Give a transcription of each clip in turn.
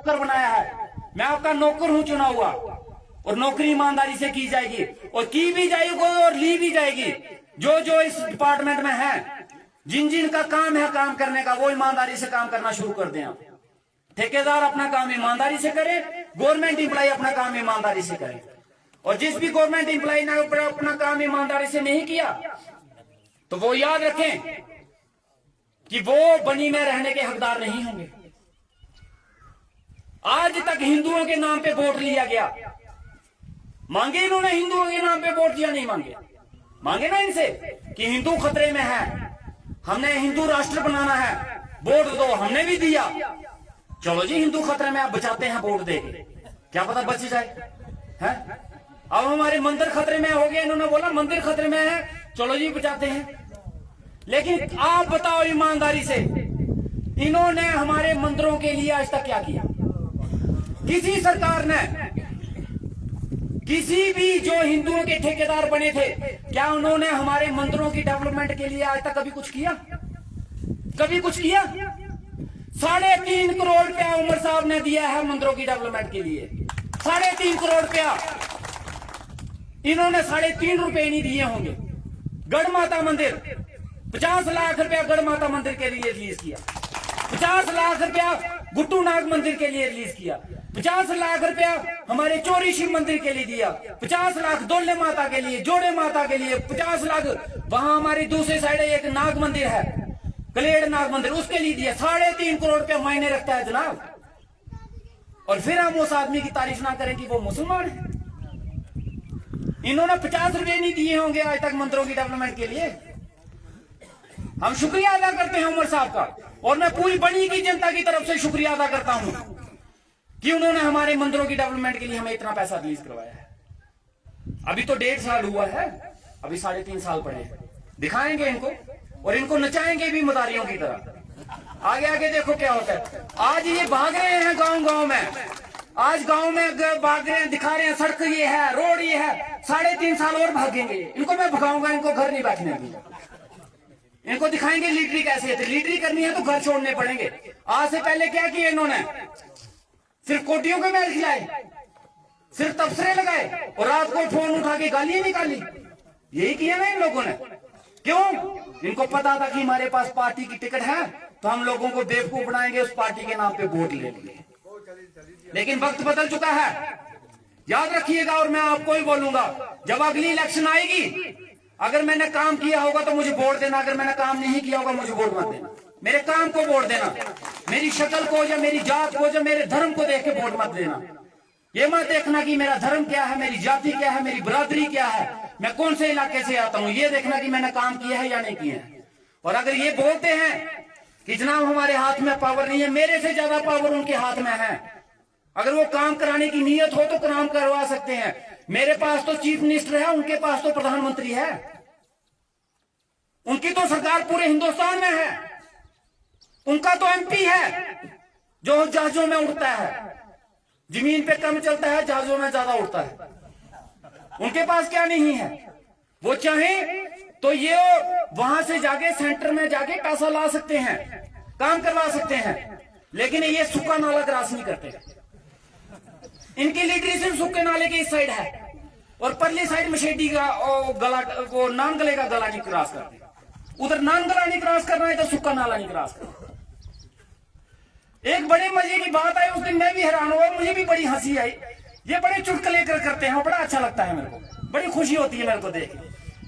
नौकर बनाया है। मैं आपका नौकर हूं चुना हुआ, और नौकरी ईमानदारी से की जाएगी, और की भी जाएगी और ली भी जाएगी। जो जो इस डिपार्टमेंट में है, जिन जिन का काम है काम करने का, वो ईमानदारी से काम करना शुरू कर दें। आप ठेकेदार अपना काम ईमानदारी से करें, गवर्नमेंट एम्प्लॉय अपना काम ईमानदारी से करें। और जिस भी गवर्नमेंट एम्प्लॉय ने अपना काम ईमानदारी से नहीं किया, तो वो याद रखें कि वो बनी में रहने के हकदार नहीं होंगे। आज तक हिंदुओं के नाम पे वोट लिया गया, मांगे इन्होंने हिंदुओं के नाम पे वोट दिया? नहीं मांगे। मांगे ना इनसे कि हिंदू खतरे में है, हमने हिंदू राष्ट्र बनाना है, वोट दो। हमने भी दिया। चलो जी, हिंदू खतरे में आप बचाते हैं वोट देके, क्या पता बच जाए है? अब हमारे मंदिर खतरे में हो गए, इन्होंने बोला मंदिर खतरे में है, चलो जी बचाते हैं। लेकिन आप बताओ ईमानदारी से, इन्होंने हमारे मंदिरों के लिए आज तक क्या किया? किसी सरकार ने, किसी भी जो हिंदुओं के ठेकेदार बने थे, क्या उन्होंने हमारे मंदिरों की डेवलपमेंट के लिए आज तक कभी कुछ किया? कभी कुछ किया? 3.5 करोड़ रुपया उमर साहब ने दिया है मंदिरों की डेवलपमेंट के लिए। 3.5 करोड़ रुपया इन्होंने 3.5 रुपए नहीं दिए होंगे। गढ़ माता मंदिर 50 लाख रुपया गढ़ माता मंदिर के लिए रिलीज किया, 50 लाख रुपया गुट्टू नाग मंदिर के लिए रिलीज किया, 50 लाख रुपया हमारे चोरी शिव मंदिर के लिए दिया, 50 लाख दोले माता के लिए, जोड़े माता के लिए, 50 लाख वहां हमारी दूसरी साइड एक नाग मंदिर है, कलेड़ नाग मंदिर, उसके लिए दिया। 3.5 करोड़ रुपया मायने रखता है जनाब। और फिर हम उस आदमी की तारीफ ना करें कि वो मुसलमान है। इन्होंने 50 रुपए नहीं दिए होंगे आज तक मंदिरों की डेवलपमेंट के लिए। हम शुक्रिया अदा करते हैं उमर साहब का, और मैं पूरी बड़ी की जनता की तरफ से शुक्रिया अदा करता हूं कि उन्होंने हमारे मंदिरों की डेवलपमेंट के लिए हमें इतना पैसा रिलीज करवाया है। अभी तो 1.5 साल हुआ है, अभी 3.5 साल पड़े हैं। दिखाएंगे इनको, और इनको नचाएंगे भी मदारियों की तरह। आगे आगे देखो क्या होता है। आज ये भाग रहे हैं गांव गांव में, आज गांव में भाग रहे हैं, दिखा रहे हैं सड़क ये है, रोड ये है। 3.5 साल और भागेंगे। इनको मैं भगाऊंगा, इनको घर नहीं बैठने दूंगा। इनको दिखाएंगे लीडरी कैसे है। लीडरी करनी है तो घर छोड़ने पड़ेंगे। आज से पहले क्या किया इन्होंने? सिर्फ कोटियों के महल खिलाए, सिर्फ तबसरे लगाए, और रात को फोन उठा के गालियां निकाली। यही किया ना इन लोगों ने। क्यों? इनको पता था कि हमारे पास पार्टी की टिकट है, तो हम लोगों को बेवकूफ बनाएंगे, उस पार्टी के नाम पे वोट ले लेंगे। लेकिन वक्त बदल चुका है, याद रखिएगा। और मैं आपको ही बोलूंगा, जब अगली इलेक्शन आएगी, अगर मैंने काम किया होगा तो मुझे वोट देना, अगर मैंने काम नहीं किया होगा मुझे वोट मत देना। मेरे काम को वोट देना, मेरी शक्ल को या मेरी जात को या मेरे धर्म को देख के वोट मत देना। ये मत देखना कि मेरा धर्म क्या है, मेरी जाति क्या है, मेरी बरादरी क्या है, मैं कौन से इलाके से आता हूं। ये देखना कि मैंने काम किया है या नहीं किया है। और अगर ये बोलते हैं कि जनाब हमारे हाथ में पावर नहीं है, मेरे से ज्यादा पावर उनके हाथ में है। अगर वो काम कराने की नीयत हो तो काम करवा सकते हैं। मेरे पास तो चीफ मिनिस्टर है, उनके पास तो प्रधानमंत्री है, उनकी तो सरकार पूरे हिंदुस्तान में है। उनका तो एमपी है जो जहाजों में उड़ता है, जमीन पे कम चलता है, जहाजों में ज्यादा उड़ता है। उनके पास क्या नहीं है? वो चाहे तो ये वहां से जाके सेंटर में जाके पैसा ला सकते हैं, काम करवा सकते हैं, लेकिन ये सूखा नाला क्रॉस नहीं करते। इनकी लीडरी सिर्फ सूखे नाले की इस साइड है, और परली साइड मशेडी का गला, वो नान गले का गला नहीं क्रॉस करते। उधर नान गला नहीं क्रॉस करना है, तो सूखा नाला नहीं क्रॉस करना। एक बड़े मजे की बात आई, उस दिन मैं भी हैरान हुआ, मुझे भी बड़ी हंसी आई। ये बड़े चुटकुले करते हैं, बड़ा अच्छा लगता है मेरे को, बड़ी खुशी होती है मेरे को देख।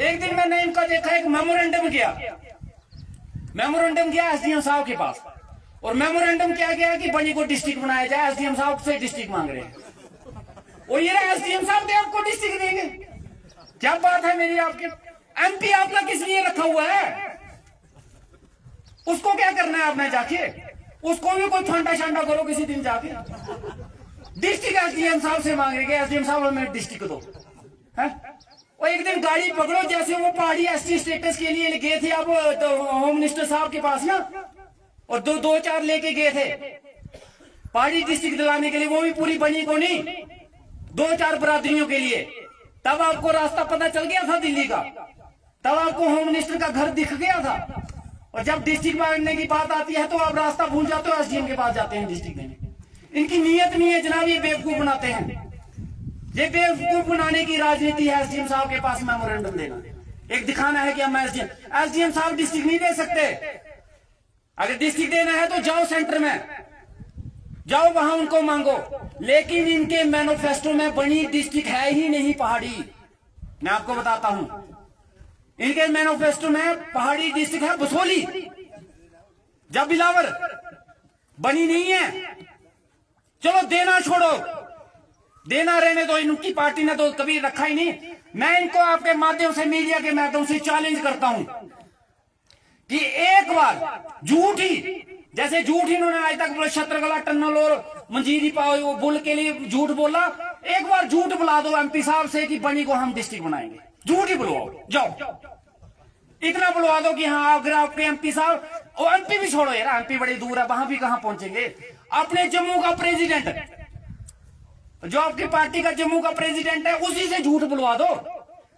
एक दिन मैंने इनका देखा, एक मेमोरेंडम गया एसडीएम साहब के पास, और मेमोरेंडम क्या गया कि बनी को डिस्ट्रिक्ट बनाया जाए। एसडीएम साहब से डिस्ट्रिक्ट मांग रहे हैं, और ये एसडीएम साहब आपको डिस्ट्रिक्ट देंगे? क्या बात है मेरी आपके? एमपी आपका किस लिए रखा हुआ है? उसको क्या करना है आपने जाके? उसको भी कोई फंडा शंडा करो किसी दिन जाके। डिस्ट्रिक्ट एसडीएम साहब से मांग रहे, एसडीएम साहब हमें डिस्ट्रिक्ट दो है? और एक दिन गाड़ी पकड़ो, जैसे वो पहाड़ी एसटी स्टेटस के लिए गए थे अब तो होम मिनिस्टर साहब के पास ना, और दो चार लेके गए थे पहाड़ी डिस्ट्रिक्ट दिलाने के लिए, वो भी पूरी बनी को नहीं, 2-4 बरादरियों के लिए। तब आपको रास्ता पता चल गया था दिल्ली का, तब आपको होम मिनिस्टर का घर दिख गया था। और जब डिस्ट्रिक्ट मांगने की बात आती है तो आप रास्ता भूल जाते हो, एसडीएम के पास जाते हैं डिस्ट्रिक्ट देने। इनकी नीयत नहीं है जनाब, ये बेवकूफ बनाते हैं। ये बेवकूफ बनाने की राजनीति है। एसडीएम साहब के पास मेमोरेंडम देना, एक दिखाना है कि हम एसडीएम साहब डिस्ट्रिक्ट नहीं दे सकते। अगर डिस्ट्रिक्ट देना है तो जाओ सेंटर में, जाओ वहां उनको मांगो। लेकिन इनके मैनिफेस्टो में बनी डिस्ट्रिक्ट है ही नहीं पहाड़ी। मैं आपको बताता हूं, इनके मैनिफेस्टो में पहाड़ी डिस्ट्रिक्ट है बसोली, जब बिलावर बनी नहीं है। चलो देना छोड़ो, देना रहने दो, इनकी पार्टी ने तो कभी रखा ही नहीं। मैं इनको आपके माध्यम से, मीडिया के माध्यम से चैलेंज करता हूं कि एक बार झूठ ही, जैसे झूठ इन्होंने आज तक छत्रकला टनल और मंजीरी पाओ बुल के लिए झूठ बोला, एक बार झूठ बुला दो एमपी साहब से कि बनी को हम डिस्ट्रिक्ट बनाएंगे। झूठ ही बुलवाओ, जाओ इतना बुलवा दो कि हाँ अगर आपके एमपी साहब, और एमपी भी छोड़ो यार, एमपी बड़ी दूर है, वहां भी कहां पहुंचेंगे। अपने जम्मू का प्रेसिडेंट, जो आपकी पार्टी का जम्मू का प्रेसिडेंट है, उसी से झूठ बुलवा दो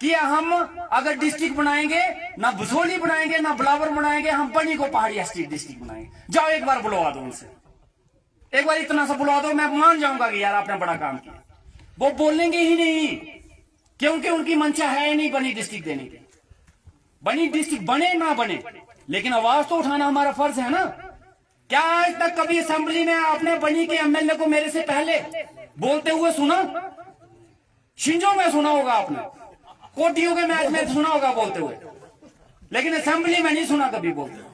कि हम अगर डिस्ट्रिक्ट बनाएंगे, ना बसोली बनाएंगे ना बिलावर बनाएंगे, हम बनी को पहाड़ी एसटी डिस्ट्रिक्ट बनाएंगे। जाओ एक बार बुलवा दो उनसे, एक बार इतना सा बुलवा दो, मैं मान जाऊंगा कि यार आपने बड़ा काम किया। वो बोलेंगे ही नहीं, क्योंकि उनकी मंशा है नहीं बनी डिस्ट्रिक्ट देने की। बनी डिस्ट्रिक्ट बने ना बने, लेकिन आवाज तो उठाना हमारा फर्ज है ना। क्या आज तक कभी असेंबली में आपने बनी के एमएलए को मेरे से पहले बोलते हुए सुना? शिंजो में सुना होगा आपने, कोटियों के मैच में सुना होगा बोलते हुए, लेकिन असेंबली में नहीं सुना कभी बोलते।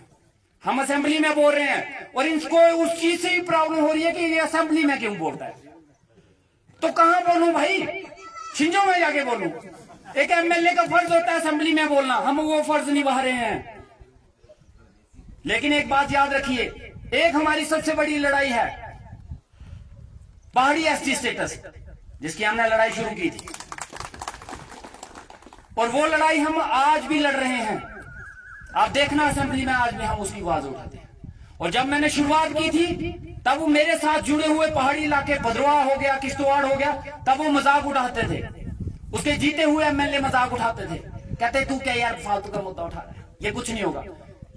हम असेंबली में बोल रहे हैं और इनको उस चीज से ही प्रॉब्लम हो रही है कि ये असेंबली में क्यों बोलता है। तो कहां बोलूं भाई, शिंजो में जाके बोलूं? एक एमएलए का फर्ज होता है असेंबली में बोलना, हम वो फर्ज निभा रहे हैं। लेकिन एक बात याद रखिए, एक हमारी सबसे बड़ी लड़ाई है पहाड़ी एसटी स्टेटस, जिसकी हमने लड़ाई शुरू की थी, और वो लड़ाई हम आज भी लड़ रहे हैं। आप देखना असेंबली में आज भी हम उसकी आवाज उठाते हैं। और जब मैंने शुरुआत की थी तब वो मेरे साथ जुड़े हुए पहाड़ी इलाके, भद्रवाह हो गया, किश्तवाड़ हो गया, तब वो मजाक उठाते थे। उसके जीते हुए एमएलए मजाक उठाते थे, कहते तू क्या यार फालतू का मुद्दा उठा रहा है, ये कुछ नहीं होगा।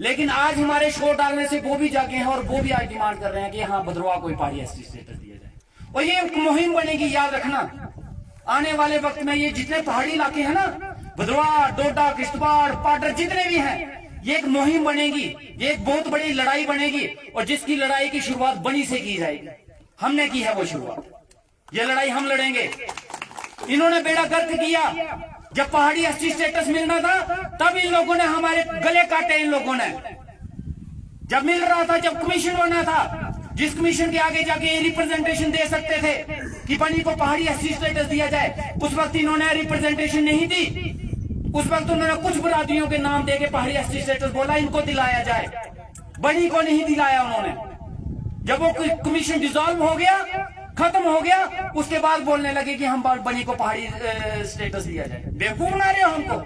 लेकिन आज हमारे शोर डालने से वो भी जागे हैं और वो भी आज डिमांड कर रहे हैं कि हाँ भद्रवाह को पहाड़ी एसटी स्टेटस दिया जाए। और ये मुहिम बनेगी, याद रखना आने वाले वक्त में ये जितने पहाड़ी इलाके हैं ना, भद्रवाह, डोडा, किश्तवाड़, पाटर, जितने भी हैं, ये एक मुहिम बनेगी, ये एक बहुत बड़ी लड़ाई बनेगी। और जिसकी लड़ाई की शुरुआत बनी से की जाएगी, हमने की है वो शुरुआत। ये लड़ाई हम लड़ेंगे। इन्होंने बेड़ा गर्क किया, जब पहाड़ी एसटी स्टेटस मिलना था तब इन लोगों ने हमारे गले काटे। इन लोगों ने जब मिल रहा था, जब कमीशन बना था, जिस कमीशन के आगे जाके रिप्रेजेंटेशन दे सकते थे कि बनी को पहाड़ी एसटी स्टेटस दिया जाए, उस वक्त इन्होंने रिप्रेजेंटेशन नहीं दी। उस वक्त उन्होंने कुछ बरादरियों के नाम देके पहाड़ी एसटी स्टेटस बोला इनको दिलाया जाए, बनी को नहीं दिलाया उन्होंने। जब वो कमीशन डिसॉल्व हो गया, खत्म हो गया, उसके बाद बोलने लगे कि हम बनी को पहाड़ी स्टेटस दिया जाए। बेवकूफ बना रहे हो हमको,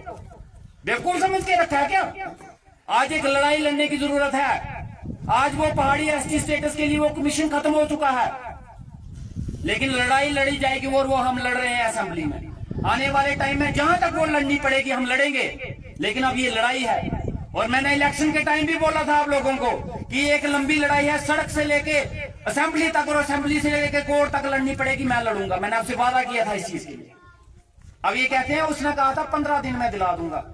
बेवकूफ समझ के रखा है क्या? आज एक लड़ाई लड़ने की जरूरत है। आज वो पहाड़ी एसटी स्टेटस के लिए वो कमीशन खत्म हो चुका है, लेकिन लड़ाई लड़ी जाएगी और वो हम लड़ रहे हैं असेंबली में। आने वाले टाइम में जहां तक वो लड़नी पड़ेगी हम लड़ेंगे, लेकिन अब ये लड़ाई है। और मैंने इलेक्शन के टाइम भी बोला था आप लोगों को कि एक लंबी लड़ाई है, सड़क से लेके असेंबली तक और असेंबली से लेके कोर्ट तक लड़नी पड़ेगी। मैं लड़ूंगा, मैंने आपसे वादा किया था इस चीज के लिए। अब ये कहते हैं उसने कहा था 15 दिन में दिला दूंगा।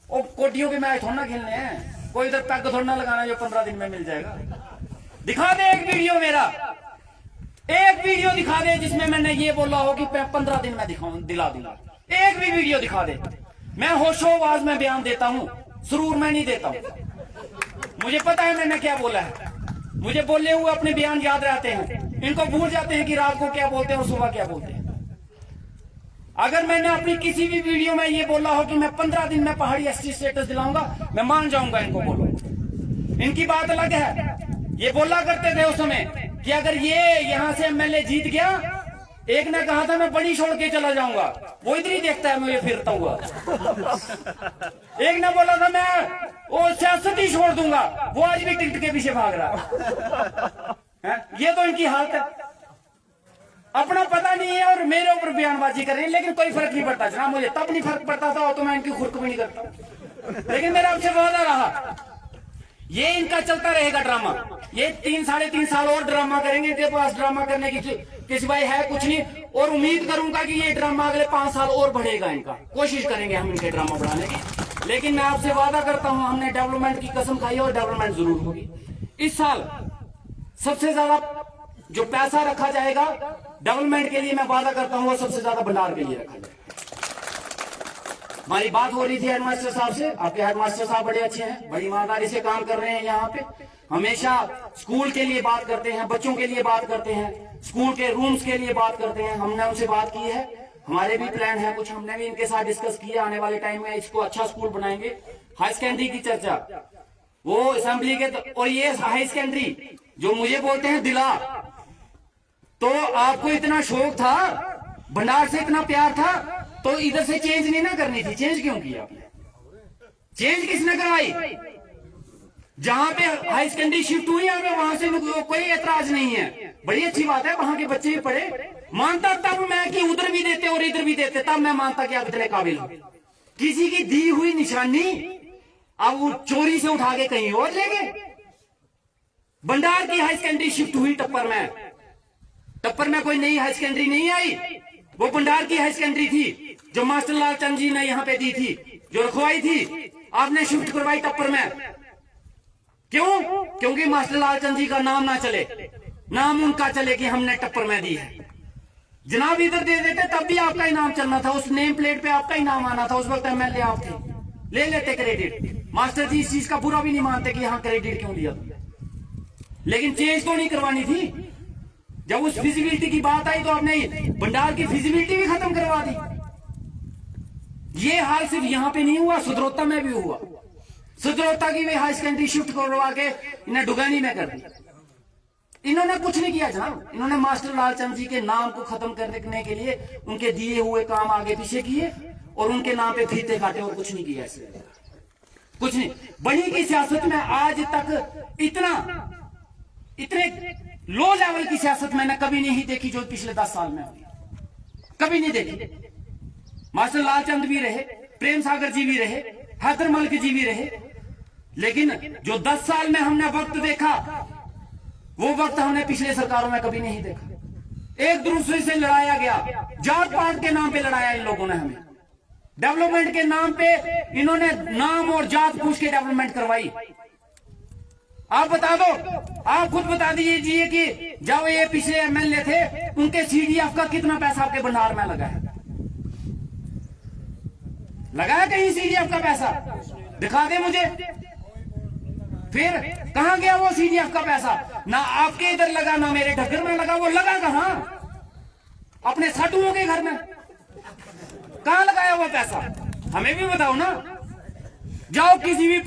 वो कोटियों के मैच थोड़ा ना खेलने हैं, कोई इधर पैग थोड़ा ना लगाना जो 15 दिन में मिल जाएगा। दिखा दे एक वीडियो मेरा, एक वीडियो दिखा दे जिसमें मैंने ये बोला हो कि 15 दिन में दिला दूंगा। एक भी वीडियो दिखा दे। मैं होशोवाज में बयान देता हूं, सुरूर में नहीं देता हूं। मुझे पता है मैंने क्या बोला है, मुझे बोले हुए अपने बयान याद रहते हैं। इनको भूल जाते हैं कि रात को क्या बोलते हैं और सुबह क्या बोलते हैं। अगर मैंने अपनी किसी भी वीडियो में ये बोला हो कि मैं 15 दिन में पहाड़ी एसटी स्टेटस दिलाऊंगा, मैं मान जाऊंगा इनको बोलो। इनकी बात अलग है, ये बोला करते थे उस समय कि अगर ये यहां से एमएलए जीत गया, एक ने कहा था मैं बनी छोड़ के चला जाऊंगा, वो इधर ही देखता है मुझे फिरता हुआ। एक ने बोला था मैं वो सियासत ही छोड़ दूंगा, वो आज भी टिकट के पीछे भाग रहा है। ये तो इनकी हालत है, अपना पता नहीं है और मेरे ऊपर बयानबाजी कर रहे हैं। लेकिन कोई फर्क नहीं पड़ता जनाब, मुझे तब नहीं फर्क पड़ता था तो मैं इनकी खुरक भी नहीं करता। लेकिन मेरा आपसे वादा रहा, ये इनका चलता रहेगा ड्रामा। ये 3-3.5 साल और ड्रामा करेंगे। इनके पास ड्रामा करने की सिवाय है कुछ नहीं। और उम्मीद करूंगा कि ये ड्रामा अगले 5 साल और बढ़ेगा। इनका कोशिश करेंगे हम इनके ड्रामा बढ़ाने की। लेकिन मैं आपसे वादा करता हूं, हमने डेवलपमेंट की कसम खाई और डेवलपमेंट जरूर होगी। इस साल सबसे ज्यादा जो पैसा रखा जाएगा डेवलपमेंट के लिए, मैं वादा करता हूं वो सबसे ज्यादा भंडार के लिए रखा जाएगा। हमारी बात हो रही थी हेडमास्टर साहब से। आपके हेडमास्टर साहब बड़े अच्छे हैं, बड़ी ईमानदारी से काम कर रहे हैं। यहाँ पे हमेशा स्कूल के लिए बात करते हैं, बच्चों के लिए बात करते हैं, स्कूल के रूम्स के लिए बात करते हैं। हमने उनसे बात की है, हमारे भी प्लान है कुछ, हमने भी इनके साथ डिस्कस किया। आने वाले टाइम में इसको अच्छा स्कूल बनाएंगे। हाई सेकेंडरी की चर्चा वो असेंबली के, और ये हाई सेकेंडरी जो मुझे बोलते हैं दिला, तो आपको इतना शौक था, भंडार से इतना प्यार था, तो इधर से चेंज नहीं ना करनी थी। चेंज क्यों किया आपने? चेंज किसने करवाई? जहां पे हाई सेकेंडरी शिफ्ट हुई है वहां से कोई एतराज नहीं है, बड़ी अच्छी बात है, वहां के बच्चे भी पढ़े। मानता तब मैं कि उधर भी देते और इधर भी देते, तब मैं मानता कि आप इतने काबिल हो। किसी की दी हुई निशानी अब वो चोरी से उठा के कहीं और ले गए। भंडार की हाई सेकेंडरी शिफ्ट हुई टप्पर में। टप्पर में कोई नई हाई सेकेंडरी नहीं आई, वो भंडार की हाई सेकेंडरी थी जो मास्टर लाल चंद जी ने यहाँ पे दी थी, जो रखवाई थी। आपने शिफ्ट करवाई टप्पर में। क्यों? क्योंकि मास्टर लाल चंद जी का नाम ना चले, नाम उनका चले कि हमने टप्पर में दी है। जनाब इधर दे देते तब भी आपका ही नाम चलना था, उस नेम प्लेट पे आपका ही नाम आना था। उस वक्त एमएलए आप थे, ले लेते क्रेडिट। मास्टर जी इस चीज का बुरा भी नहीं मानते कि हाँ क्रेडिट क्यों दिया, लेकिन चेंज तो नहीं करवानी थी। जब उस फिजिबिलिटी की बात आई तो आपने भंडार की फिजिबिलिटी भी खत्म करवा दी। ये हाल सिर्फ यहाँ पे नहीं हुआ, सुद्रोता में भी हुआ। सुद्रोता की भी हाई सेकेंडरी शिफ्ट करवा के इन्हें डुगानी में कर दी। इन्होंने कुछ नहीं किया जनाब, इन्होंने मास्टर लालचंद जी के नाम को खत्म करने के लिए उनके दिए हुए काम आगे पीछे किए और उनके नाम पे फीते काटे और कुछ नहीं किया। इसलिए कुछ नहीं। बनी की सियासत में आज तक इतने लो लेवल की सियासत मैंने कभी नहीं देखी जो पिछले 10 साल में हुई, कभी नहीं देखी। मास्टर लालचंद भी रहे, प्रेम सागर जी भी रहे, हैदर मलिक जी भी रहे, लेकिन जो 10 साल में हमने वक्त देखा वो वक्त हमने पिछले सरकारों में कभी नहीं देखा। एक दूसरे से लड़ाया गया, जात पात के नाम पे लड़ाया इन लोगों ने हमें। डेवलपमेंट के नाम पे इन्होंने नाम और जात पूछ के डेवलपमेंट करवाई। आप बता दो, आप खुद बता दीजिए कि जब ये पिछले एमएलए थे उनके सीडीएफ का कितना पैसा आपके भंडार में लगा है? लगाया कहीं सीडीएफ का पैसा? दिखा दे मुझे। फिर कहां गया वो सीडीएफ का पैसा? ना आपके इधर लगा, ना मेरे ढक्कर में लगा। वो लगा कहां? अपने साटुओं के घर में। कहां लगाया वो पैसा? हमें भी बताओ ना। जाओ किसी भी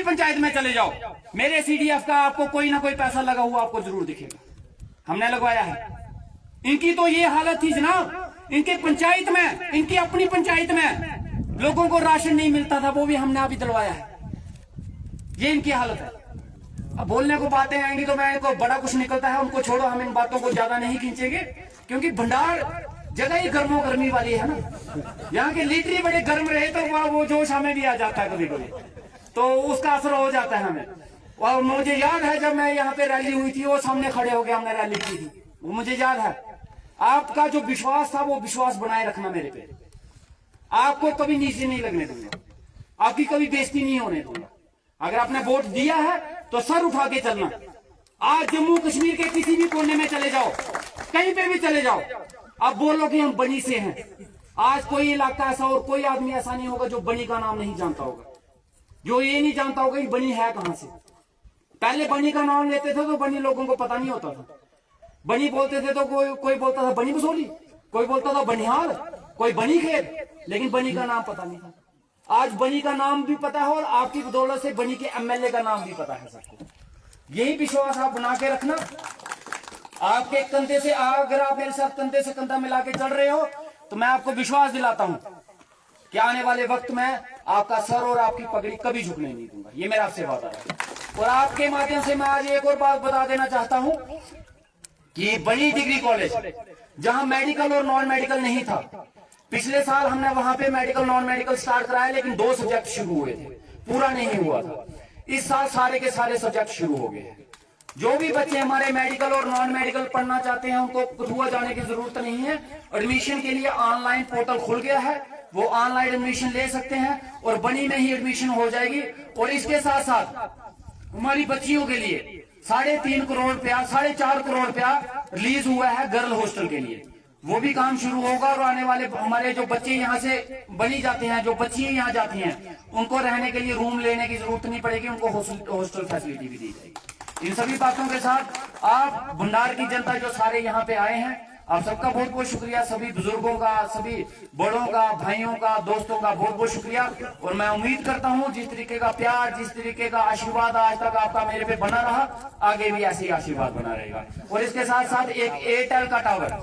पंचायत में चले जाओ, मेरे सीडीएफ का आपको कोई ना कोई पैसा लगा हुआ आपको जरूर दिखेगा। हमने लगवाया है। इनकी तो ये हालत थी जनाब, इनके पंचायत में, इनकी अपनी पंचायत में लोगों को राशन नहीं मिलता था, वो भी हमने अभी दिलवाया है। ये इनकी हालत है। अब बोलने को बातें आएंगी तो मैं को बड़ा कुछ निकलता है, उनको छोड़ो, हम इन बातों को ज्यादा नहीं खींचेंगे, क्योंकि भंडार जगह ही गर्मो गर्मी वाली है ना। यहाँ के लीडर बड़े गर्म रहे तो वो जोश हमें भी आ जाता है कभी कभी, तो उसका असर हो जाता है हमें। और मुझे याद है जब मैं यहाँ पे रैली हुई थी, वो सामने खड़े हो गए, हमने रैली की थी, वो मुझे याद है। आपका जो विश्वास था वो विश्वास बनाए रखना मेरे पे। आपको कभी नीचे नहीं लगने दूंगा, आपकी कभी बेइज्जती नहीं होने दूंगा। अगर आपने वोट दिया है तो सर उठा के चलना। आज जम्मू कश्मीर के किसी भी कोने में चले जाओ, कहीं पे भी चले जाओ, अब बोलो कि हम बनी से हैं। आज कोई इलाका ऐसा और कोई आदमी ऐसा नहीं होगा जो बनी का नाम नहीं जानता होगा, जो ये नहीं जानता होगा कि बनी है कहां से। पहले बनी का नाम लेते थे तो बनी लोगों को पता नहीं होता था। बनी बोलते थे तो कोई बोलता था बनी बसोली, कोई बोलता था बनिहाल, कोई बनी खेत, लेकिन बनी का नाम पता नहीं था। आज बनी का नाम भी पता है और आपकी बदौलत से बनी के एमएलए का नाम भी पता है सबको। यही विश्वास आप बना के रखना। आपके कंधे से, अगर आप मेरे साथ कंधे से कंधा मिला के चल रहे हो तो मैं आपको विश्वास दिलाता हूं कि आने वाले वक्त में आपका सर और आपकी पगड़ी कभी झुकने नहीं दूंगा। ये मेरा आपसे वादा है। और आपके माध्यम से मैं आज एक और बात बता देना चाहता हूं कि बनी डिग्री कॉलेज जहां मेडिकल और नॉन मेडिकल नहीं था, पिछले साल हमने वहां पे मेडिकल नॉन मेडिकल स्टार्ट कराया, लेकिन 2 सब्जेक्ट शुरू हुए थे, पूरा नहीं हुआ था। इस साल सारे के सारे सब्जेक्ट शुरू हो गए हैं। जो भी बच्चे हमारे मेडिकल और नॉन मेडिकल पढ़ना चाहते हैं उनको कठुआ जाने की जरूरत नहीं है। एडमिशन के लिए ऑनलाइन पोर्टल खुल गया है, वो ऑनलाइन एडमिशन ले सकते हैं और बनी में ही एडमिशन हो जाएगी। और इसके साथ साथ हमारी बच्चियों के लिए 3.5 करोड़ रुपया 4.5 करोड़ रुपया रिलीज हुआ है गर्ल हॉस्टल के लिए, वो भी काम शुरू होगा। और आने वाले हमारे जो बच्चे यहाँ से बनी जाते हैं, जो बच्चियां यहाँ जाती हैं, उनको रहने के लिए रूम लेने की जरूरत नहीं पड़ेगी, उनको हॉस्टल फैसिलिटी भी दी जाएगी। इन सभी बातों के साथ आप भंडार की जनता जो सारे यहाँ पे आए हैं, आप सबका बहुत बहुत शुक्रिया। सभी बुजुर्गों का, सभी बड़ों का, भाइयों का, दोस्तों का बहुत बहुत शुक्रिया। और मैं उम्मीद करता हूँ जिस तरीके का प्यार, जिस तरीके का आशीर्वाद आज तक आपका मेरे पे बना रहा, आगे भी ऐसे ही आशीर्वाद बना रहेगा। और इसके साथ साथ एक एयरटेल का टावर,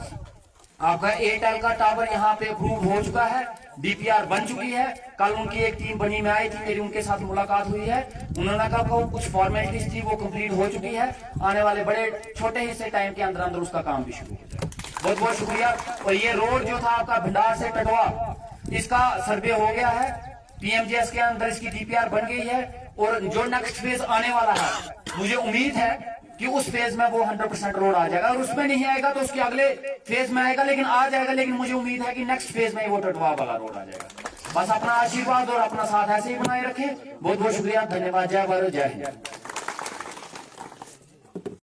आपका एयरटेल का टावर यहाँ पे अप्रूव हो चुका है, डीपीआर बन चुकी है। कल उनकी एक टीम बनी में आई थी, मेरी उनके साथ मुलाकात हुई है। उन्होंने कहा कुछ फॉर्मेलिटीज थी वो कंप्लीट हो चुकी है, आने वाले बड़े छोटे हिस्से टाइम के अंदर अंदर उसका काम भी शुरू हो जाए। बहुत बहुत शुक्रिया। और ये रोड जो था आपका भंडार से टटवा, इसका सर्वे हो गया है, पीएमजीएस के अंदर इसकी डीपीआर बन गई है। और जो नेक्स्ट फेज आने वाला है, मुझे उम्मीद है कि उस फेज में वो 100% रोड आ जाएगा। और उसमें नहीं आएगा तो उसके अगले फेज में आएगा, लेकिन आ जाएगा। लेकिन मुझे उम्मीद है कि नेक्स्ट फेज में वो टटवा वाला रोड आ जाएगा। बस अपना आशीर्वाद और अपना साथ ऐसे ही बनाए रखें। बहुत बहुत शुक्रिया, धन्यवाद। जय भारत, जय हिंद।